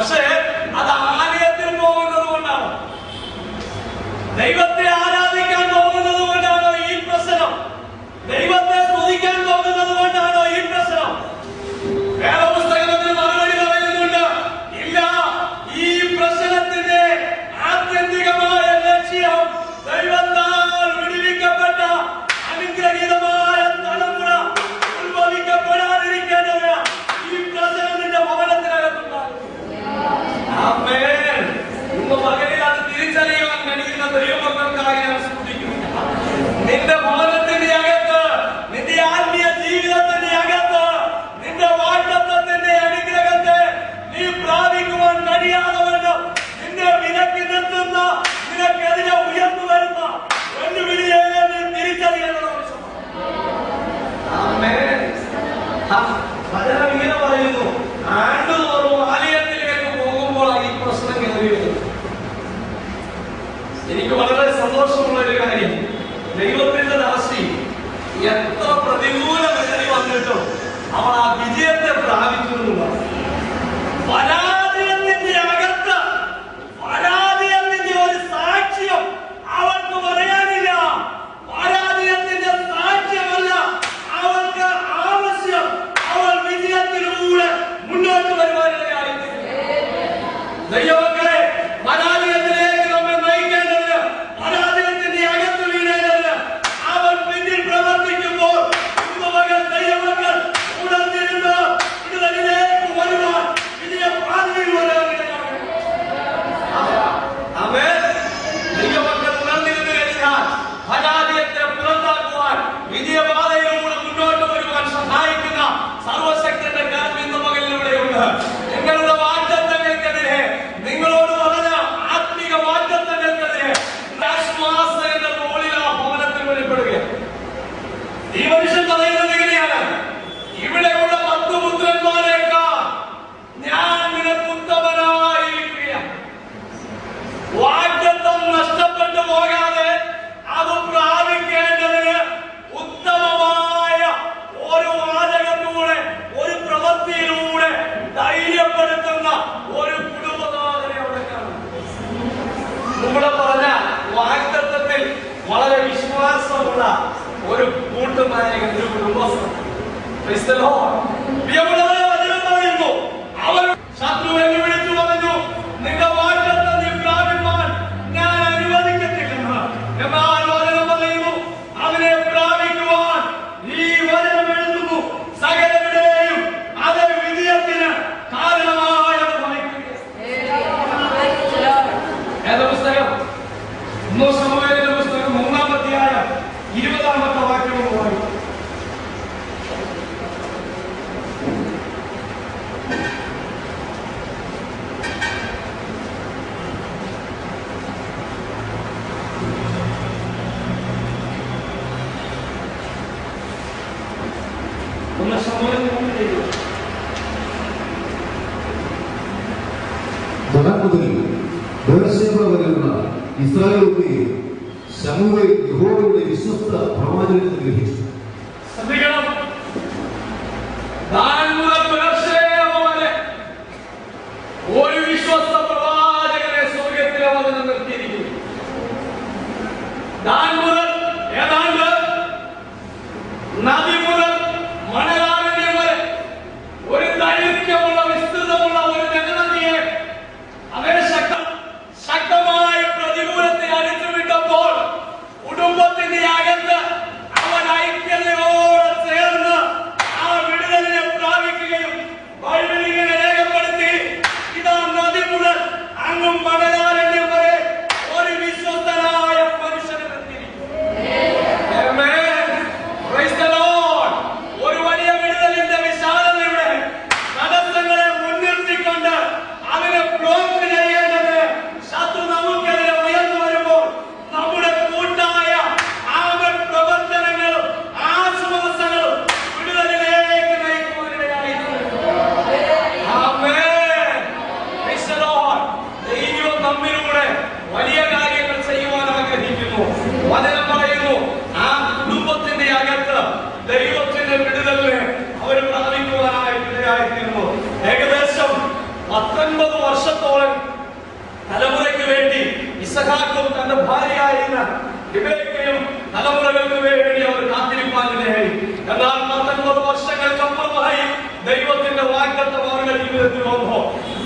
പക്ഷേ അത് ആലയത്തിൽ പോകുന്നത് കൊണ്ടാണ്, ദൈവത്തെ ആരാധിക്കാൻ പോകുന്നത് കൊണ്ടാണോ ഈ പ്രശ്നം? ദൈവത്തെ സ്തുതിക്കാൻ പോകുന്നത് കൊണ്ടാണോ ഈ പ്രശ്നം? വേദപുസ്തകത്തിൽ മറുപടി പറയുന്നുണ്ട്, ഇല്ല. ഈ പ്രശ്നത്തിന്റെ ആത്യന്തികമായ ലക്ഷ്യം ദൈവത്താൽ വിടുവിക്കപ്പെട്ട അനുഗ്രഹീതമായ തലമുറ ഉത്ഭവിക്കപ്പെടാതിരിക്കേണ്ടത് ഈ പ്രശ്നത്തിന്റെ ഭവനത്തിനകത്തുണ്ടാകും. ഇന്ന് പകലിൽ അത് തിരിച്ചറിയുവാൻ കഴിയുന്ന ദൈവമക്കൾക്കായി ഞാൻ സ്തുതിക്കുന്നു. നിന്റെ ഭവനത്തിന്റെ അകത്ത്, നിന്റെ ആത്മീയ ജീവിതത്തിന്റെ അകത്ത്, നിന്റെ വാഗ്ദത്തത്തിന്റെ അനുഗ്രഹത്തെ നീ പ്രാപിക്കുവാൻ കഴിയാതവണ്ണം നിന്നെ വിലക്കി നിർത്തുന്ന, നിനക്കെതിരെ ഉയർന്നു വരുന്ന വെല്ലുവിളിയെ നീ തിരിച്ചറിയേണ്ടത് വചനം ഇങ്ങനെ പറയുന്നു, ആണ്ടുതോറും ആലയത്തിലേക്ക് പോകുമ്പോഴാണ് ഈ പ്രശ്നം കയറി വരുന്നത്. എനിക്ക് വളരെ സന്തോഷമുള്ള ഒരു കാര്യം, ദൈവത്തിന്റെ ദാസി എത്ര പ്രതികൂല വേദന വന്നിട്ടും അവൾ ആ വിജയത്തെ പ്രാപിച്ചു എന്നുള്ളതാണ്. പരാജയത്തിന്റെ അകത്ത് പരാജയത്തിന്റെ ഒരു സാക്ഷ്യം അവൾക്ക് പറയാനില്ല. പരാജയത്തിന്റെ സാക്ഷ്യമല്ല അവൾക്ക് ആവശ്യം, അവൾ വിജയത്തിലൂടെ മുന്നോട്ട് വരുവാനിടയായി. ദൈവമക്കളെ, പരാജയത്തിലേക്ക് നമ്മെ നയിക്കേണ്ടത്, പരാജയത്തിന്റെ അകത്ത് വീഴേണ്ടത് അവൻ പിന്നിൽ പ്രവർത്തിക്കുമ്പോൾ ദൈവമക്കൾ ഉണർന്നിരുന്ന് വിടുതലിലേക്ക് വരുവാൻ വിജയപാതയിൽ വരാനിടയാകും. ദൈവമക്കൾ ഉണർന്നിരുന്നു കഴിഞ്ഞാൽ പരാജയത്തെ പുറത്താക്കുവാൻ, വിജയപാതയിലൂടെ മുന്നോട്ട് വരുവാൻ സഹായിക്കുന്ന സർവശക്തന്റെ കരം ഇന്ന് മകനിലൂടെയുണ്ട്. നിങ്ങളുടെ വാഗ്ദത്തങ്ങൾക്കെതിരെ, നിങ്ങളോട് പറഞ്ഞ ആത്മീക വാഗ്ദത്തങ്ങൾക്കെതിരെ എന്ന മുകളിൽ ആ ഭവനത്തിൽ വെളിപ്പെടുകയാണ്. ഈ മനുഷ്യൻ പറയുന്നത് എങ്ങനെയാണ്? ഇവിടെയുള്ള 10 പുത്രന്മാരെക്കാൾ ഞാൻ നിനക്ക് ഉത്തമനായിരിക്കുകയാണ്. വാഗ്ദത്തം നഷ്ടപ്പെട്ടു പോകാതെ അത് പ്രാപിക്കേണ്ടതിന് ഉത്തമമായ ഒരു വാചകത്തിലൂടെ, ഒരു പ്രവൃത്തിയിലൂടെ ധൈര്യപ്പെടുത്തുന്ന ഒരു കുടുംബനാഥനെ അവിടെ കാണും. ഇവിടെ പറഞ്ഞ വാഗ്ദത്തത്തിൽ വളരെ വിശ്വാസമുള്ള ഒരു കൂട്ടുനായകൻ, ഒരു കുടുംബസ്ഥൻ. അവർ ശത്രുവിനെ വിളിച്ചു പറഞ്ഞു, നിന്റെ വാഗ്ദത്തം നീ പ്രാപിപ്പാൻ ഞാൻ അനുവദിക്കത്തില്ലെന്ന്. എന്നാൽ വചനം പറയുന്നു, അവനെ പ്രാപിക്കുവാൻ ഈ വചനം എഴുതുന്നു, സകലരുടെയും അത് വിജയത്തിന് കാരണമായത് ഭവിക്കുകയാണ്. ഏതാ പുസ്തകം? സമൂഹത്തിന്റെ പുസ്തകം 3-ാം അധ്യായം 20-ാമത്തെ വാക്യം വായിക്കും. ഇസ്രായേലിനെ ശമൂവേൽ യഹോവയുടെ വിശ്വസ്ത പ്രവാചകനെ ഗ്രഹിച്ചു. ഒരു വിശ്വസ്ത പ്രവാചകനെ സ്വർഗത്തിൽ അവന് നിർത്തിയിരിക്കുന്നു. ഏതാണ്ട് നദി മുതൽ മണലാരണ്യം വരെ ഒരു ദൈർഘ്യമുള്ള വിസ്തൃതമുള്ള ഒരു ജനതയെ അവരെ ശക്തമായ പ്രതികൂലത്തെ അടിച്ചുവിട്ടപ്പോൾ കുടുംബത്തിന്റെ അകത്ത് അവൻ ഐക്യതയോടെ ചേർന്ന് ആ വിടുതലിനെ പ്രാപിക്കുകയും ബൈബിളിങ്ങനെ രേഖപ്പെടുത്തി, ഇതാ നദി മുതൽ അങ്ങും മണലാരണ്യം വരെ ഒരു വിശ്വസ്തനായ മനുഷ്യനെ നിർത്തിയിരിക്കുന്നു. ഒരു വലിയ വിടുതലിന്റെ വിശാലതയുടെ തടസ്സങ്ങളെ മുൻനിർത്തിക്കൊണ്ട് അതിനെ ബ്ലോക്ക് ചെയ്യേണ്ടത് ശത്രു നമുക്കെതിരെ ഉയർന്നു വരുമ്പോൾ നമ്മുടെ കൂട്ടായ ആവൽ പ്രവർത്തനങ്ങളും ആശ്വാസങ്ങളും വിടുതലിലേക്ക് നയിക്കുവാനിടയായിരുന്നു. ദൈവം നമ്മിലൂടെ വലിയ കാര്യങ്ങൾ ചെയ്യുവാൻ ആഗ്രഹിക്കുന്നു. വചനം പറയുന്നു, ആ കുടുംബത്തിന്റെ അകത്ത് ദൈവത്തിന്റെ വിടുതലിനെ അവർ പ്രാപിക്കുവാനായി ഇടയായിത്തീർന്നു. ഏകദേശം 19 വർഷം ഇസഹാക്കും തന്റെ ഭാര്യയായിരുന്ന റിബേക്കയും തലമുറകൾക്ക് വേണ്ടി അവർ കാത്തിരിപ്പാനിടയായി. എന്നാൽ 19 വർഷങ്ങൾക്കപ്പുറമായി ദൈവത്തിന്റെ വാഗ്ദത്തം അവരുടെ ജീവിതത്തിൽ വന്നു.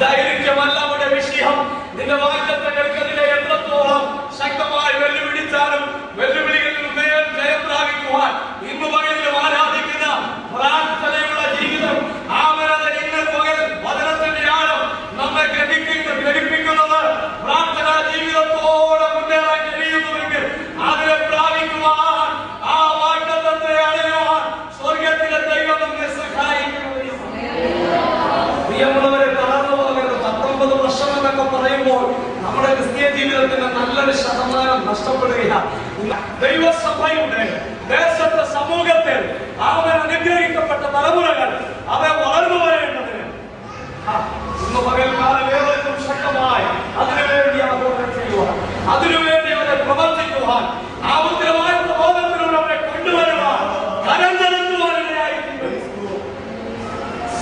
ദൈർഘ്യമല്ല അവിടെ വിഷയം. നിന്റെ വാഗ്ദത്തങ്ങൾക്കെതിരെ എത്രത്തോളം ശക്തമായി വെല്ലുവിളിച്ചാലും വെല്ലുവിളികളിൽ ജയം പ്രാപിക്കുവാൻ ഇന്ന് പകലിലും ആരാധിക്കുന്ന പ്രാർത്ഥനയുള്ള ജീവിതം ആവരത് ഇന്ന് പകൽ വചനത്തിന്റെ ആഴം നമ്മെ ഗ്രഹിപ്പിക്കുന്നത് പ്രാർത്ഥനാ ജീവിതത്തോടെ മുന്നേറാൻ കഴിയുന്നുവെങ്കിൽ അതിനെ പ്രാപിക്കുവാൻ ആ വാഗ്ദത്തത്തെ അടയുവാൻ സ്വർഗത്തിലെ ദൈവം നമ്മെ സഹായിക്കുന്നു. പ്രിയമുള്ളവരെ, തളർന്നു പോകരുത്. 19 വർഷം എന്നൊക്കെ പറയുമ്പോൾ നമ്മുടെ ക്രിസ്തീയ ജീവിതത്തിന്റെ നല്ലൊരു ശതമാനം നഷ്ടപ്പെടുകയാണ്. ദൈവസഭയുടെ ദേശത്തെ സമൂഹത്തിൽ അവൻ അനുഗ്രഹിക്കപ്പെട്ട തലമുറകൾ അവൻ വളർന്നു വരേണ്ടതിന് ഇന്ന് പകൽക്കാലം ഏവർക്കും ശക്തമായി അതിനുവേണ്ടി ആഹ്വാനം ചെയ്യുവാൻ, അതിനുവേണ്ടി അവരെ പ്രവർത്തിക്കുവാൻ, ആ ഉത്തരമായ പ്രബോധനത്തിലൂടെ അവരെ കൊണ്ടുവരുവാൻ, കരം ചെലുത്തുവാനിടയായി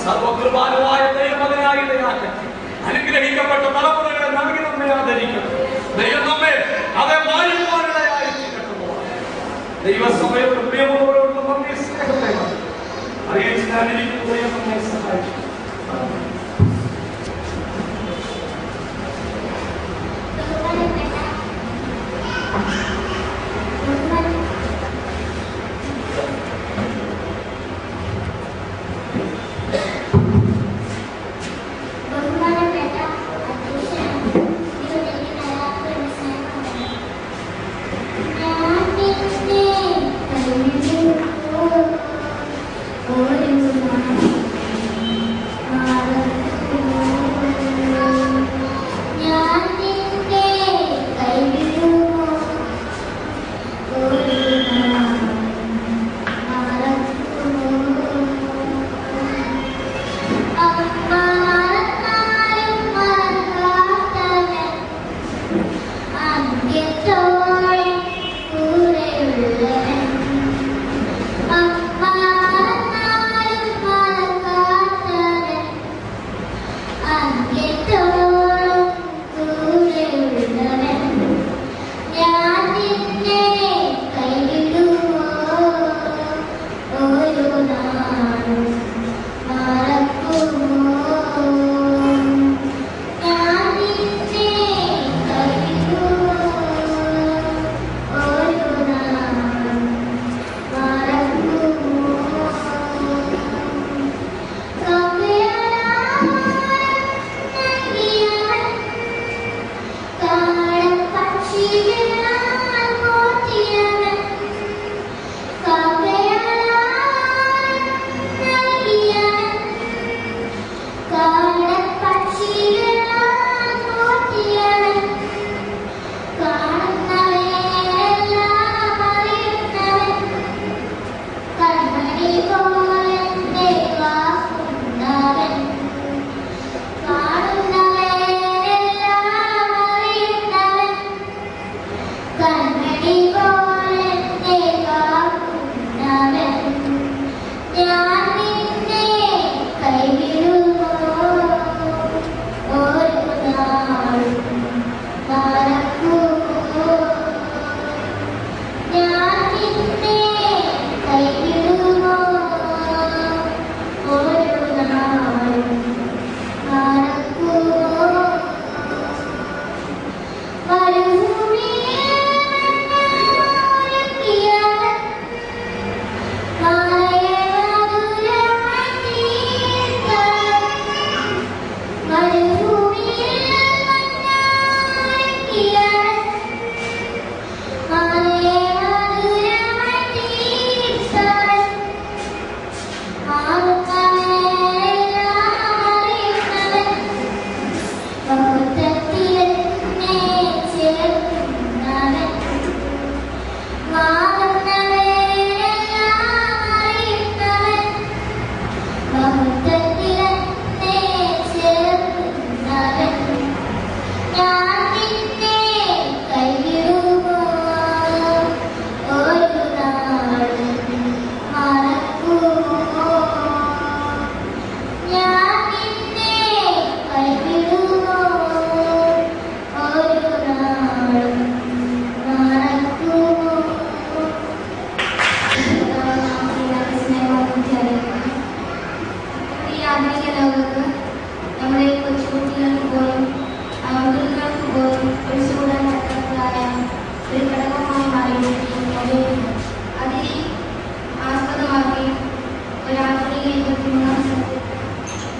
സർവകൃപാലുവായ ദൈവമകനായി ഇടയാക്കട്ടെ. അനുഗ്രഹിക്കപ്പെട്ട തലമുറകളെ നൽകി നമ്മെ ആദരിക്കണം. ദൈവം നമ്മെ അവരെ മാറ്റുവാനിടയായി ദൈവസഭയുടെ പ്രിയമുള്ളവരോട് നമ്മെ സ്നേഹത്തെ അറിയിച്ചാലിരിക്കുന്ന ദൈവം നമ്മെ സഹായിക്കും. Oh,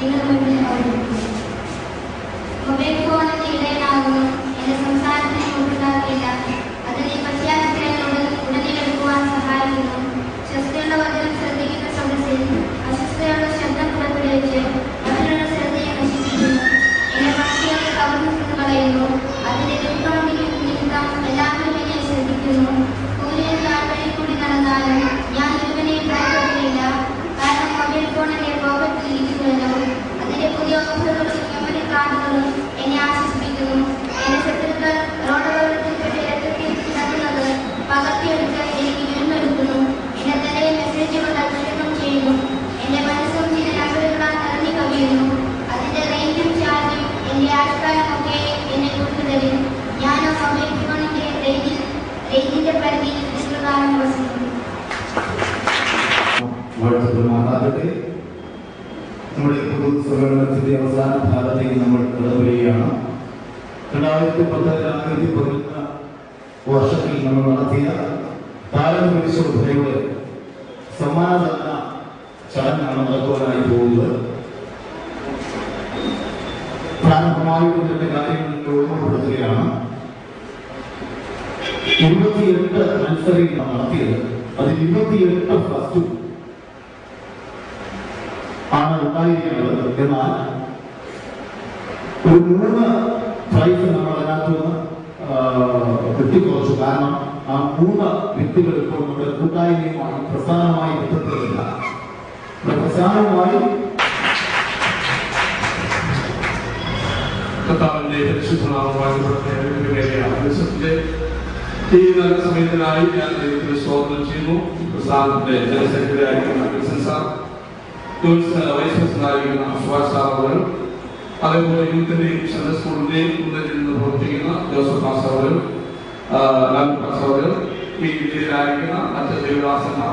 നിങ്ങൾക്ക് മുന്നിൽ അവതരിപ്പിക്കുന്നു. മൊബൈൽ ഫോണിന്റെ ഇടയിലാകുന്നു എന്റെ സംസാരത്തിന് മുട്ടുണ്ടാക്കിയില്ല. അതിനെ പശ്ചാത്തലങ്ങളോട് ഉടനെടുക്കുവാൻ സഹായിക്കുന്നു. ശസ്ത്രയുടെ വചനം ശ്രദ്ധിക്കുന്ന സദസ്സിൽ അസ്വസ്ഥയുടെ ശബ്ദം പുറപ്പെടുവിച്ച് അവരുടെ ശ്രദ്ധയെ നശിപ്പിക്കുന്നു. എന്റെ ഭക്തികളെ കവർന്നു കളയുന്നു. അതിന്റെ ദുർഗം നിമിത്തം എല്ലാവരും എന്നെ ശ്രദ്ധിക്കുന്നു. സൂര്യൻ താഴ്വഴി കൂടി നടന്നാലും ഞാൻ ഒരുവനെ ഭയപ്പെടുന്നില്ല. കാരണം മൊബൈൽ ഫോൺ എന്റെ പോക്കറ്റിൽ ഇരിക്കുമല്ലോ. അതിന്റെ പുതിയ ഓഫറുകളും മെമ്മറി കാർഡുകളും എന്നെ ആശ്വസിപ്പിക്കുന്നു. എന്റെ ശത്രുക്കൾ റോഡുകളിൽപ്പെട്ട് ഇരട്ടത്തിൽ കിടക്കുന്നത് പകർത്തിയെടുത്ത് എനിക്ക് വിരുന്നൊരുക്കുന്നു. എന്റെ തലയെ മെസ്സേജുകൾ അക്ഷരം ചെയ്യുന്നു. എന്റെ മനസ്സും ചില നമ്പറുകളാൽ നിറഞ്ഞു കവിയുന്നു. അതിന്റെ റേഞ്ചും ചാർജും എന്റെ ആൾക്കാരുമൊക്കെ എന്നെ കൊണ്ടുതരും. ഞാനോ മൊബൈൽ ഫോണിന്റെ റേഞ്ചിന്റെ പരിധിയിൽ ദീർഘകാലം വസിക്കുന്നു. നമ്മുടെ പൊതു സമ്മേളനത്തിന്റെ അവസാന ഭാഗത്തേക്ക് നമ്മൾ കടന്നു വരികയാണ്. 2010-2011 വർഷത്തിൽ നമ്മൾ നടത്തിയ താരപരിശോധനയുടെ സമ്മാനദാന ചടങ്ങാണ് നടക്കുവാനായി പോകുന്നത്. പ്രാരംഭമായിട്ടുള്ള കാര്യങ്ങൾ ഓർമ്മപ്പെടുത്തുകയാണ്. 28 മത്സരങ്ങൾ നടത്തിയത്. അതിൽ 28 ഫസ്റ്റും ആണ് ഉണ്ടായിരിക്കുന്നത്. എന്നാൽ ഒരു 3 പ്രൈസ് നമ്മൾ അതിനകത്തുനിന്ന് വെട്ടിക്കുറച്ചു. കാരണം ആ 3 വ്യക്തികൾ ഇപ്പോൾ നമ്മുടെ കൂട്ടായ്മയുമായി പ്രസ്ഥാനമായി ബന്ധപ്പെടുന്നില്ല. പ്രസ്ഥാനവുമായി കർത്താവിന്റെ പരിശുദ്ധനാമമായ ഈ നല്ല സമയത്തിനായി ഞാൻ ദൈവത്തിന് സ്തോത്രം ചെയ്യുന്നു. പ്രസ്ഥാനത്തിന്റെ ജനറൽ സെക്രട്ടറി ആയിരിക്കുന്ന വിൽസൺ സാർ, വൈസ് പ്രസിഡന്റ് ആയിരിക്കുന്ന സുഭാഷ് സാർ അവർ, അതേപോലെ യൂത്തിന്റെയും സെൻട്രൽ സ്കൂളിന്റെയും ഉന്നതിൽ നിന്ന് പ്രവർത്തിക്കുന്ന ജോസഫ് മാസ്റ്റർ അവർ, ലാൽ മാസ്റ്റർ അവർ, ഈ രീതിയിലായിരിക്കുന്ന മറ്റ് ദേവദാസന്മാർ,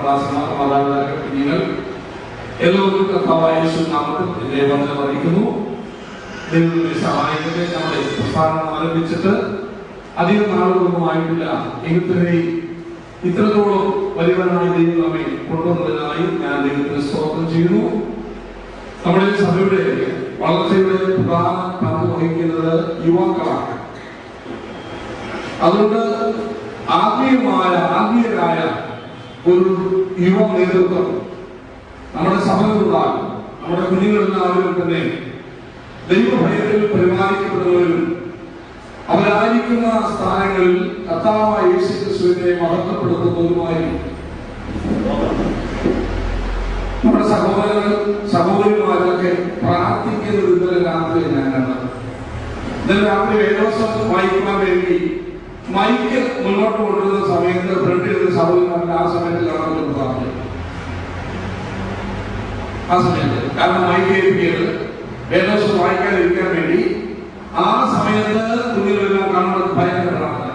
മാതാപിതാക്കൾ, കുഞ്ഞുങ്ങൾ എല്ലാവർക്കും കർത്താവായ യേശു നാമത്തിൽ എന്റെ വന്ദനം അറിയിക്കുന്നു. ദൈവത്തിന്റെ സഹായത്തോടെ നമ്മുടെ പ്രസ്ഥാനം ആരംഭിച്ചിട്ട് അധികം നാളുകളൊന്നും ആയിട്ടില്ല. എങ്കിൽ തന്നെ ഇത്രത്തോളം വലിയവനായി ദൈവം നമ്മെ കൊണ്ടുവന്നതിനായി ഞാൻ ദൈവത്തിന് സ്തോത്രം ചെയ്യുന്നു. നമ്മുടെ സഭയുടെ വളർച്ചയുടെ പ്രധാന പങ്ക് വഹിക്കുന്നത് യുവാക്കളാണ്. അതുകൊണ്ട് ആത്മീയരായ ഒരു യുവ നേതൃത്വം നമ്മുടെ സഭയിലുണ്ടാകും. നമ്മുടെ കുഞ്ഞുങ്ങളെല്ലാവരും തന്നെ ദൈവഭയത്തിൽ പരിപാലിക്കപ്പെടുന്നവരും അവരായിരിക്കുന്ന സ്ഥാനങ്ങളിൽ കർത്താവായ യേശു ക്രിസ്തുവിനെ മഹത്വപ്പെടുത്തുന്നവരുമായി നമ്മുടെ സഹോദരന്മാരൊക്കെ പ്രാർത്ഥിക്കുന്നത് ഇന്നലെ രാത്രി ഞാൻ കണ്ടത്. ഇന്നലെ രാത്രി വേദോത്സവം വായിക്കാൻ വേണ്ടി മൈക്ക് മുന്നോട്ട് കൊണ്ടുവരുന്ന സമയത്ത് ഫ്രണ്ടിൽ സഹോദരന്മാരുടെ ആ സമയത്തിലാണ് പ്രാർത്ഥന. ആ സമയത്ത് കാരണം മൈക്ക് ഏൽപ്പിയത് വേദോത്സവം വായിക്കാതിരിക്കാൻ വേണ്ടി ആ സമയത്ത് കുഞ്ഞുങ്ങളെല്ലാം കാണുന്നത് ഭയങ്കര പ്രാർത്ഥന.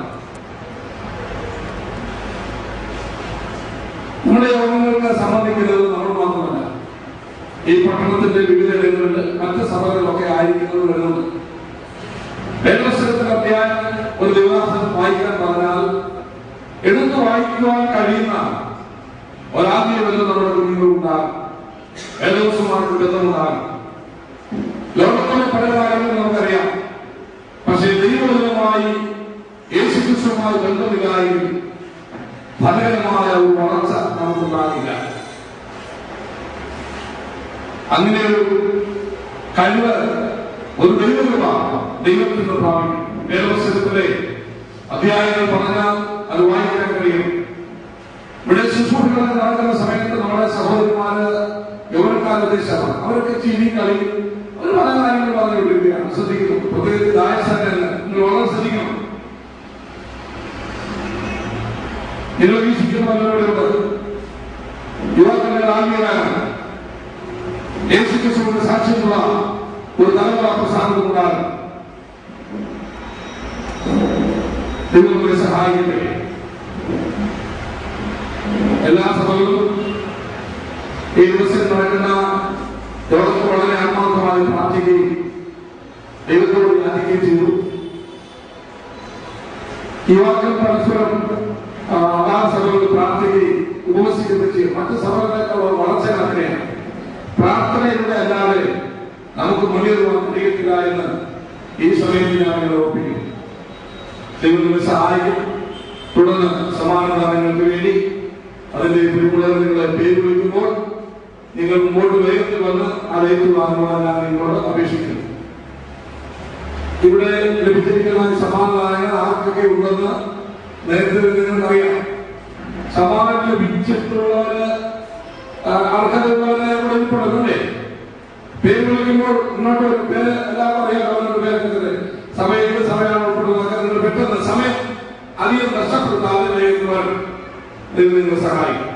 നമ്മുടെ യോഗങ്ങൾക്ക് സംബന്ധിക്കുന്നത് നമ്മൾ മാത്രമല്ല, ഈ പട്ടണത്തിന്റെ വിവിധ ഇടങ്ങളിൽ മറ്റ് സഭകളിലൊക്കെ ആയിരിക്കുന്നത് വരുന്നുണ്ട്. വേദോത്സവത്തിന്റെ അധ്യായം ഒരു ദിവസം വായിക്കാൻ പറഞ്ഞാൽ എടുത്തു വായിക്കുവാൻ കഴിയുന്ന ഒരാത്മീയ ബന്ധം നമ്മുടെ കുഞ്ഞുങ്ങളുണ്ടാകും. വേദോത്സവമായിട്ട് ബന്ധമുണ്ടാകും. ലോകത്തിലെ പല കാര്യങ്ങളും നമുക്കറിയാം. പക്ഷേ ദൈവവുമായി യേശുക്രിസ്തുവുമായി ബന്ധമില്ലായെങ്കിൽ ഫലകരമായ ഒരു വളർച്ച നമുക്കുണ്ടാകില്ല. അങ്ങനെ ഒരു കഴിവ് ഒരു ദൈവത്തിൽ നിന്ന് പ്രാപിക്കും. വേദപുസ്തകത്തിലെ അധ്യായങ്ങൾ പറഞ്ഞാൽ അത് വായിക്കാൻ കഴിയും. ഇവിടെ ശുശ്രൂഷകൾ നടക്കുന്ന സമയത്ത് നമ്മുടെ സഹോദരന്മാര് യൗവനക്കാർ ഉദ്ദേശമാണ്. അവരൊക്കെ ചിരി കളി ഒരു പല കാര്യങ്ങൾ പറഞ്ഞുകൊണ്ടിരിക്കുകയാണ്. ശ്രദ്ധിക്കുന്നു. പ്രത്യേകിച്ച് ദായസല്ല, നിങ്ങൾ വളരെ ശ്രദ്ധിക്കണം. നിങ്ങൾ വീക്ഷിക്കുന്നവരോട് യുവാക്കളുടെ ആത്മീയരാണ് യേശുക്രിസ്തുവിന്റെ സാക്ഷ്യമുള്ള ഒരു തലമുറ പ്രസ്ഥാനത്തുണ്ടാകും. ദൈവത്തെ സഹായിക്കട്ടെ. എല്ലാ സഭകളും ഈ ദിവസം നടക്കുന്ന യോഗത്തിൽ വളരെ ആത്മാർത്ഥമായി പ്രാർത്ഥിക്കുകയും ദൈവത്തോട് യാചിക്കുകയും ചെയ്തു. യുവാക്കൾ പരസ്പരം ആ സഭകളിൽ പ്രാർത്ഥിക്കുകയും ഉപവസിക്കുകയും ചെയ്യും. മറ്റു സഭകളൊക്കെ വളർച്ച അങ്ങനെയാണ്. പ്രാർത്ഥനയിലൂടെ അല്ലാതെ നമുക്ക് മുന്നേറുവാൻ കഴിയത്തില്ല എന്ന് ഈ സമയത്ത് ഞാൻ നിങ്ങളെ ഓർപ്പിക്കുന്നു. ദൈവം നിങ്ങളെ സഹായിക്കും. തുടർന്ന് സമാനദാനങ്ങൾക്ക് വേണ്ടി അതിന്റെ നിങ്ങളെ പേര് വിളിക്കുമ്പോൾ നിങ്ങൾ മുമ്പോട്ട് വേഗത്തിൽ വന്ന് ആ ദൈവത്തിൽ വാങ്ങുവാൻ ഞാൻ നിങ്ങളോട് അപേക്ഷിക്കുന്നു. ഇവിടെ ലഭിച്ചിരിക്കുന്ന സമാധാനങ്ങൾ ആർക്കൊക്കെ ഉണ്ടെന്ന് നേരത്തെ നിങ്ങൾക്കറിയാം. സമാധാനം ലഭിച്ചിട്ടുള്ളവര് ആൾക്കാരുള്ളവരെ ഇവിടെ ഉൾപ്പെടുന്നുണ്ടേ. പേര് വിളിക്കുമ്പോൾ ഇങ്ങോട്ട് പേര് എല്ലാവർക്കും അറിയാം. അവരുടെ പേരൊക്കെ സമയത്ത് സമയമാണ് ഉൾപ്പെടുന്നത്. നിങ്ങൾ പെട്ടെന്ന് സമയം അധികം നഷ്ടപ്പെടുത്താതെ ദൈവം നിങ്ങളെ സഹായിക്കും.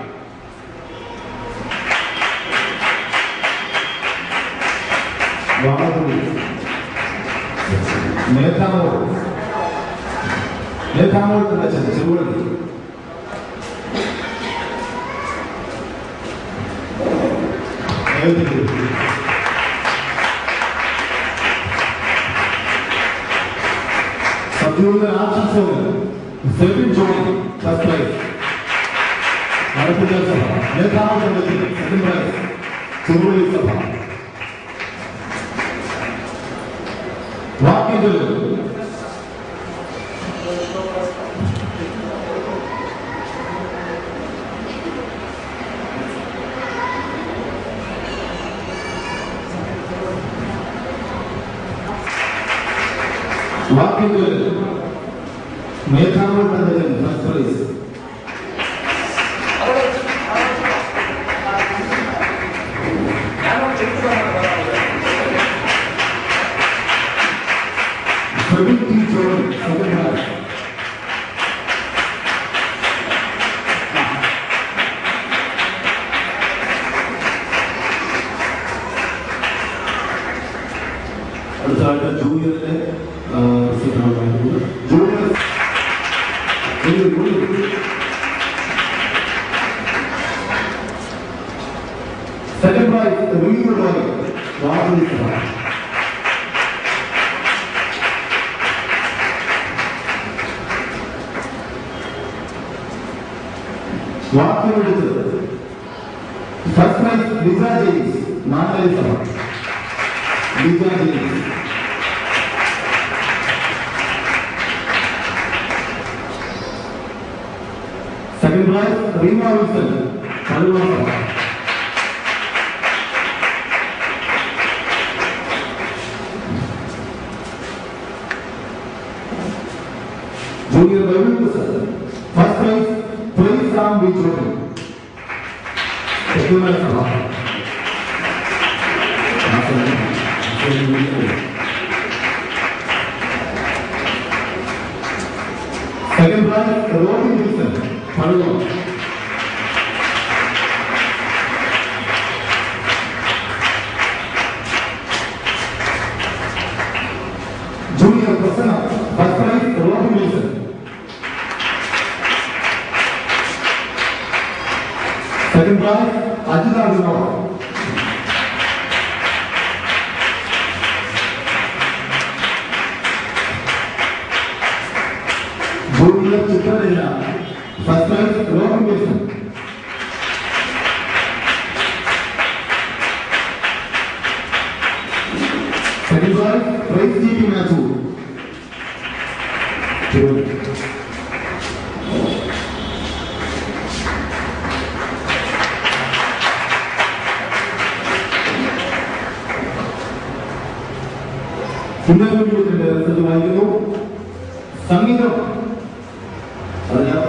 സംഗീതം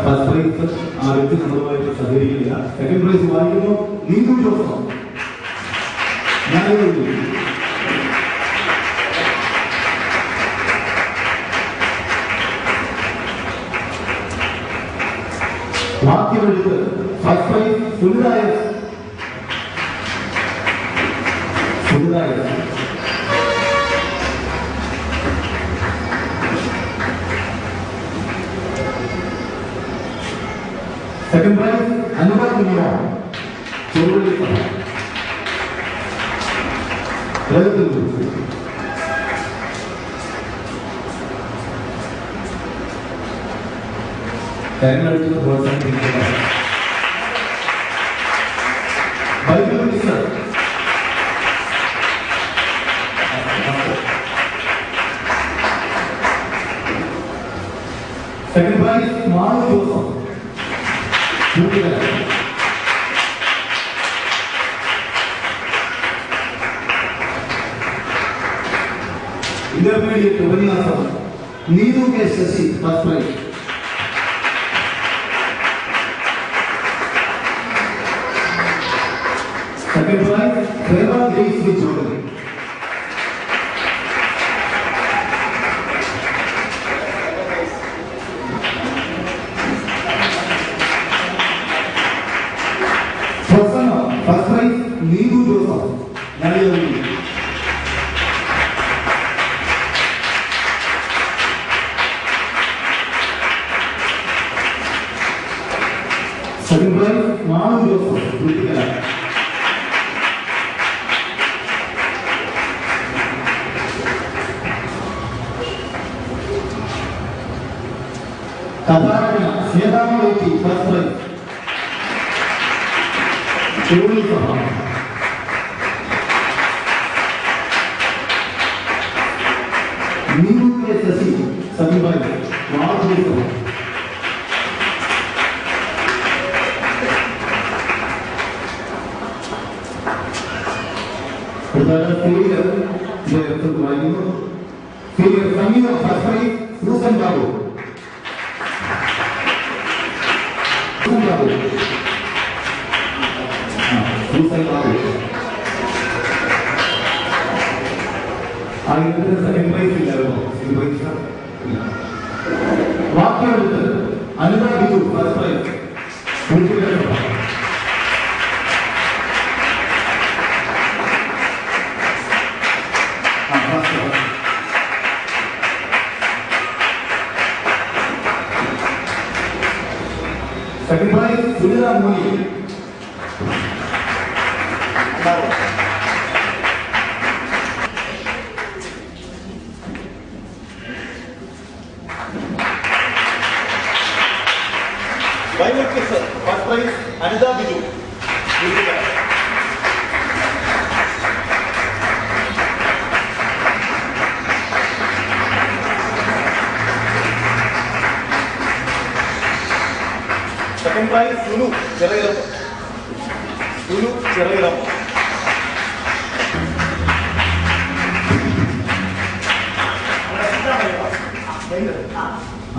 ഫസ്റ്റ് പ്രൈസ് ആ വ്യക്തി നമ്മളുമായിട്ട് സഹകരിക്കില്ല. സെക്കൻഡ് പ്രൈസ് വായിക്കുന്നു നീതു ജോസഫ്. വാക്യമെടുത്ത് ഫസ്റ്റ് പ്രൈസ് സുനിതായ. സെക്കൻഡ് പ്രൈസ് അനുഭവ ചെറുപള്ളി കാര്യങ്ങളെടുത്ത് പ്രോത്സാഹിപ്പിക്കുക. ബൈബിൾ ടീച്ചർ ഇന്റർമീഡിയറ്റ് ഉപന്യാസം Neethu K Sasi first prize. Second prize Deva Grace Chaudhari. First prize Neethu Joseph നളിയൂരി. സെക്കൻഡ് പ്രൈസ് മാളു ജോസഫ് കൃതികല. കഥാരചന സേതാമൂർത്തി first prize. Neethu K Sasi second prize. Malu Joseph. സംഗീത first prize Susan Babu. Second prize ഇല്ലായിരുന്നു. വാക്കുകളെടുത്ത് Anitha Biju first prize. Second prize Sunitha Moni. First prize Anitha Biju. Second prize Sunu ചെറിയിലം.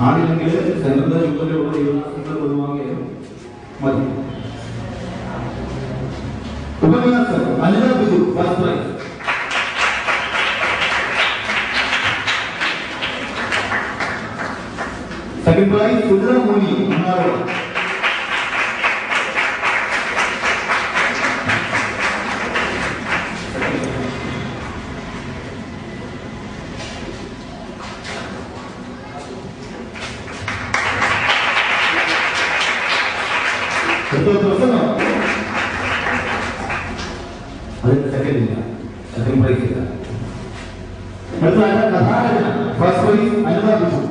ആദ്യമെങ്കിൽ central ചുമതലയുള്ള പൊതുവാങ്ങിയ മതി. ഉപന്യാസം Anitha Biju first prize. Second prize Sunitha Moni മണ്ണാറോട്. പ്രസംഗം അതിന്റെ സെക്കൻഡ് പ്രൈസ് ഇല്ല. അടുത്ത കഥാരചന first prize Anitha Biju.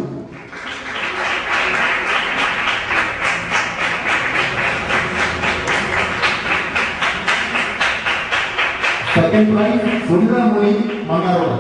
Second prize Sunitha Moni മണ്ണാറോട്.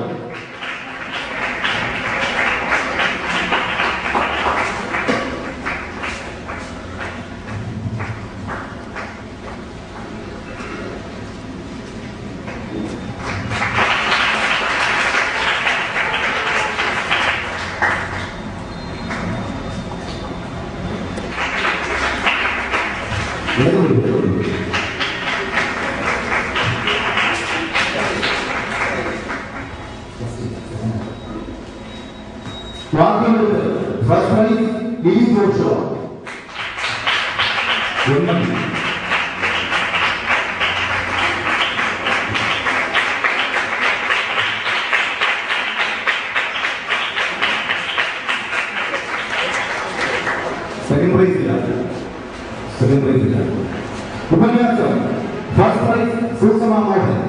First prize Lily Joshua. Second prize ഇല്ല. ഉപന്യാസം first prize Sushama Mohan.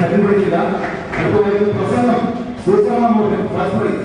Second prize ഇല്ല. പ്രസംഗം സുഷമ മോഹൻ ഫസ്റ്റ് പ്രൈസ്.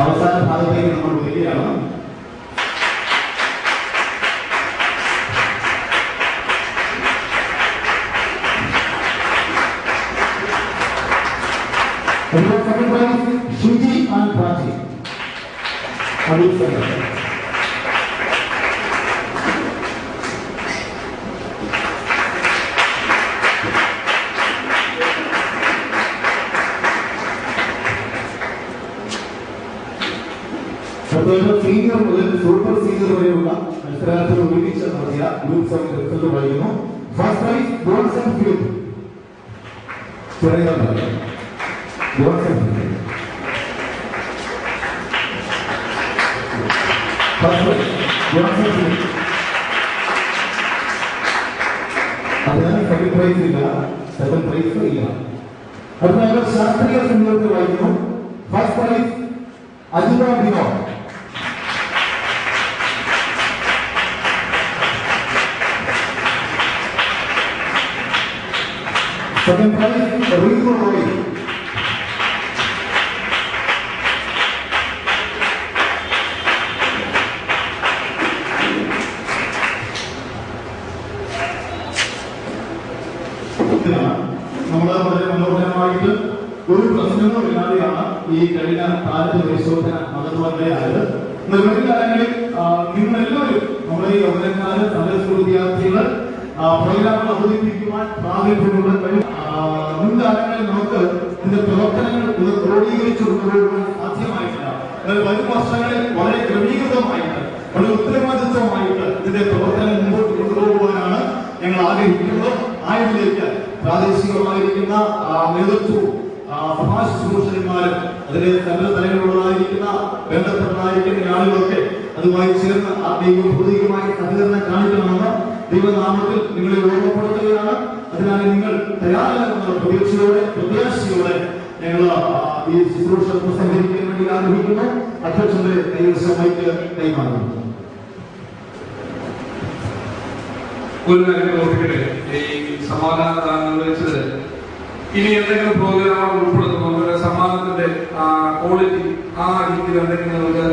അവസാന ഭാഗത്തേക്ക് നമ്മൾ വരികയാണ്. ഷുജി ആൻഡ് പ്രാചി സീനിയർ മുതൽ സൂപ്പർ സീനിയർ വരെയുള്ള മത്സരാർത്ഥികൾ ഒരുമിച്ച് നടത്തിയ ഗ്രൂപ്പ് സെവൻ റിസൾട്ട് പറയുന്നു. First prize goals and field അതിനാൽ സെക്കൻഡ് പ്രൈസ് ഇല്ല, സെക്കൻഡ് പ്രൈസ് ഇല്ല. അതുപോലെ ശാസ്ത്രീയ സംഗീതത്തിൽ വായിക്കുന്നു. First prize Ajitha Vinod, second prize Ritu Roy, നമ്മൾ വളരെ മനോഹരമായിട്ട് ഒരു പ്രശ്നങ്ങളില്ലാതെയാണ് ഈ കഴിഞ്ഞ താരത്തെ പരിശോധന നടന്നുവന്നതായത്. വരും കാലങ്ങളിൽ നിങ്ങളെല്ലാവരും നമ്മുടെ ഈ യൗവനക്കാര് സന്ദർശക വിദ്യാർത്ഥികൾ പ്രോഗ്രാമുകൾ അവതരിപ്പിക്കുവാൻ പ്രാഗൽഭ്യമുള്ള മുൻകാലങ്ങളിൽ നമുക്ക് ഇതിന്റെ പ്രവർത്തനങ്ങൾ ക്രോഡീകരിച്ചു കൊണ്ടുപോകാൻ സാധ്യമായിട്ടില്ല. വരും വർഷങ്ങളിൽ വളരെ ക്രമീകൃതമായിട്ട് വളരെ ഉത്തരവാദിത്വമായിട്ട് ഇതിന്റെ പ്രവർത്തനം മുമ്പോട്ട് കൊണ്ടുപോകുവാനാണ് ഞങ്ങൾ ആഗ്രഹിക്കുന്നത്. ആയതിലേക്ക് പ്രാദേശികമായിരിക്കുന്ന നേതൃത്വവും സമാജ ശുശ്രൂഷകന്മാരും അതിന്റെ സകല തലങ്ങളിലുള്ളതായിരിക്കുന്ന ബന്ധപ്പെട്ടതായിരിക്കുന്ന ആളുകളൊക്കെ അതുമായി ചേർന്ന് ആത്മീയവും ഭൗതികമായ സഹകരണം കാണിക്കണമെന്ന് ദൈവനാമത്തിൽ നിങ്ങളെ ഓർമ്മപ്പെടുത്തുകയാണ്. അതിനാൽ നിങ്ങൾ തയ്യാറാകുന്ന പ്രത്യാശയോടെ ഞങ്ങൾ ഈ ശുശ്രൂഷ സംഘടിപ്പിക്കാൻ വേണ്ടി ആഗ്രഹിക്കുന്നു. അധ്യക്ഷന്റെ കൈവശമായിട്ട് കൈമാറുന്നു. ഒരു കാര്യം ഓർമ്മിക്കട്ടെ, ഈ സമാധാന ദാനം വെച്ചത് ഇനി എന്തെങ്കിലും പ്രോഗ്രാം ഉൾപ്പെടുത്തുന്നു, നമ്മുടെ സമ്മാനത്തിന്റെ ക്വാളിറ്റി ആ രീതിയിൽ എന്തെങ്കിലും നമുക്ക്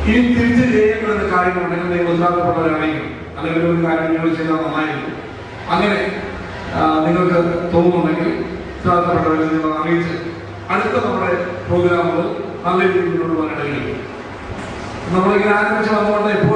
ഇനി തിരിച്ച് ചെയ്യപ്പെടുന്ന കാര്യങ്ങളുണ്ടെങ്കിൽ നിങ്ങൾ ഉദ്ഘാടനപ്പെട്ടവരാണെങ്കിൽ അല്ലെങ്കിൽ ഒരു കാര്യം നിങ്ങൾ ചെയ്താൽ നന്നായിരിക്കും. അങ്ങനെ നിങ്ങൾക്ക് തോന്നുന്നുണ്ടെങ്കിൽ ഉദ്ഘാടനപ്പെട്ടവരെ നിങ്ങൾ അറിയിച്ച് അടുത്ത നമ്മുടെ പ്രോഗ്രാമുകൾ നല്ല രീതിയിൽ കൊണ്ടുപോകാൻ ഇടയിൽ നമ്മളിങ്ങനെ ആരംഭിച്ച് വന്നുകൊണ്ട് ഇപ്പോൾ